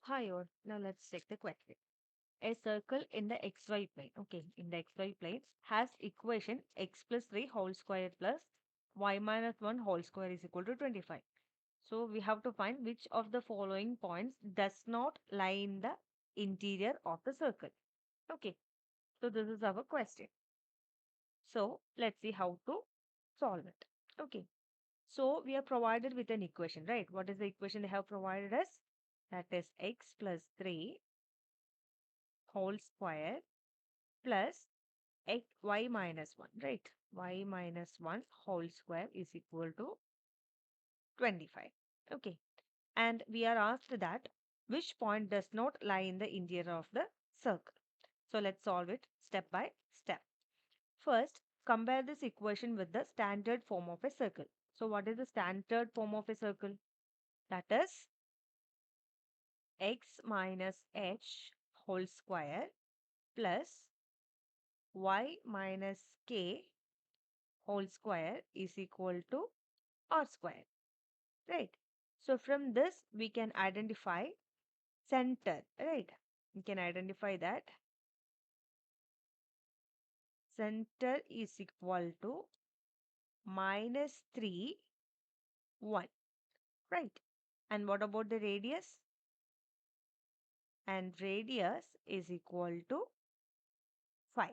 Hi all. Now let's check the question. A circle in the xy plane, okay, in the xy plane has equation x plus 3 whole square plus y minus 1 whole square is equal to 25. So we have to find which of the following points does not lie in the interior of the circle. Okay, so this is our question. So let's see how to solve it. Okay, so we are provided with an equation, right? What is the equation they have provided us? That is x plus 3 whole square plus y minus 1, right? Y minus 1 whole square is equal to 25. Okay. And we are asked that which point does not lie in the interior of the circle. So let's solve it step by step. First, compare this equation with the standard form of a circle. So what is the standard form of a circle? That is x minus h whole square plus y minus k whole square is equal to r square, right? So from this we can identify center, right? We can identify that center is equal to minus 3 1, right? And what about the radius? And radius is equal to 5.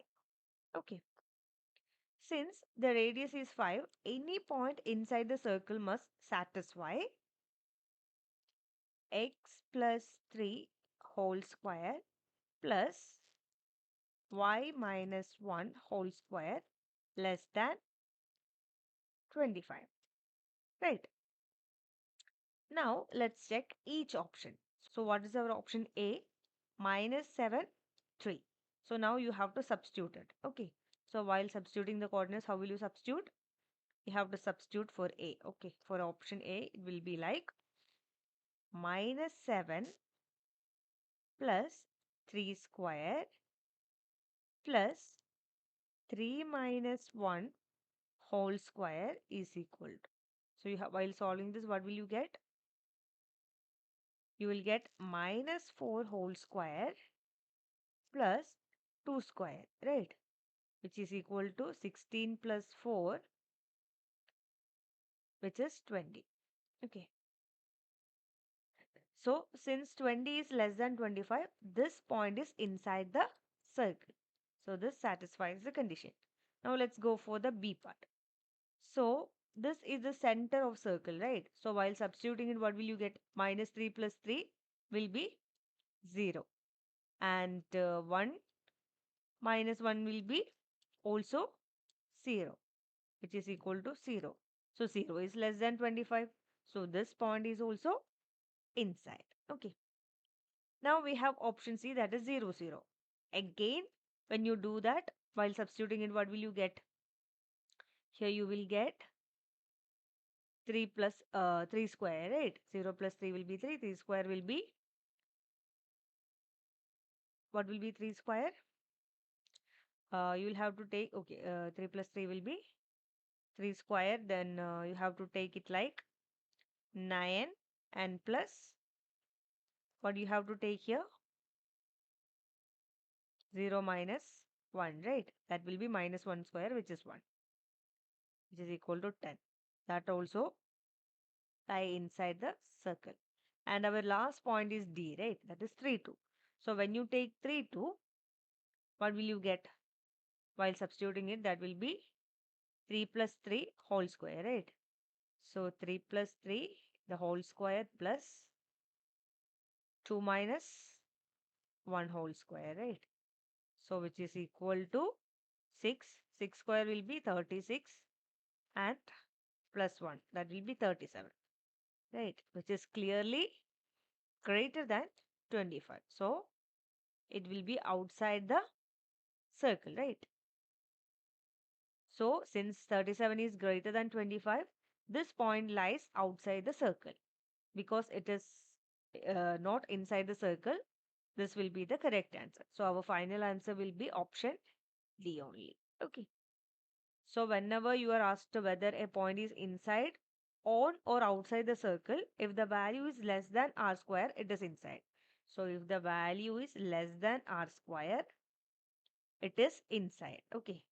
Okay, since the radius is 5, any point inside the circle must satisfy x plus 3 whole square plus y minus 1 whole square less than 25, right? Now let's check each option. So what is our option A? Minus 7 3. So now you have to substitute it. Okay, so while substituting the coordinates, how will you substitute? You have to substitute for A. Okay, for option A it will be like minus 7 plus 3 square plus 3 minus 1 whole square is equal to. So you have, while solving this, what will you get? You will get minus 4 whole square plus 2 square, right? Which is equal to 16 plus 4, which is 20. Okay. So since 20 is less than 25, this point is inside the circle. So this satisfies the condition. Now let's go for the B part. So this is the center of circle, right? So while substituting it, what will you get? Minus 3 plus 3 will be 0. And 1 minus 1 will be also 0, which is equal to 0. So 0 is less than 25. So this point is also inside. Okay. Now we have option C, that is 0 0. Again, when you do that, while substituting it, what will you get? Here you will get 3 plus 3 square, right? 0 plus 3 will be 3. 3 square will be, what will be 3 square? You will have to take, okay, 3 plus 3 will be 3 square. Then you have to take it like 9 and plus, what you have to take here? 0 minus 1, right? That will be minus 1 square, which is 1, which is equal to 10. That also lie inside the circle. And our last point is D, right? That is 3 2. So when you take 3 2, what will you get? While substituting it, that will be 3 plus 3 whole square, right? So 3 plus 3, the whole square plus 2 minus 1 whole square, right? So which is equal to 6. 6 square will be 36 and plus 1, that will be 37, right? Which is clearly greater than 25. So it will be outside the circle, right? So since 37 is greater than 25, this point lies outside the circle. Because it is not inside the circle, this will be the correct answer. So our final answer will be option D only. Okay. So whenever you are asked whether a point is inside, on or outside the circle, if the value is less than r square, it is inside. So if the value is less than r square, it is inside. Okay.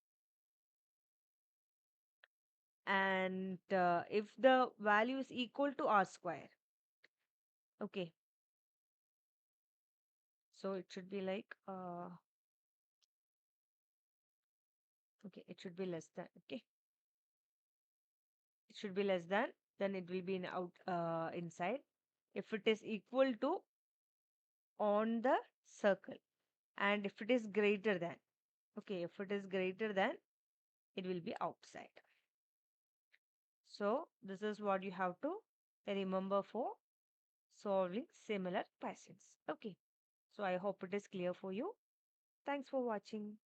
And if the value is equal to r square, okay, so it should be like okay, it should be less than. Okay, it should be less than, then it will be in out inside. If it is equal to, on the circle, and if it is greater than, okay, if it is greater than, it will be outside. So this is what you have to remember for solving similar questions. Okay, so I hope it is clear for you. Thanks for watching.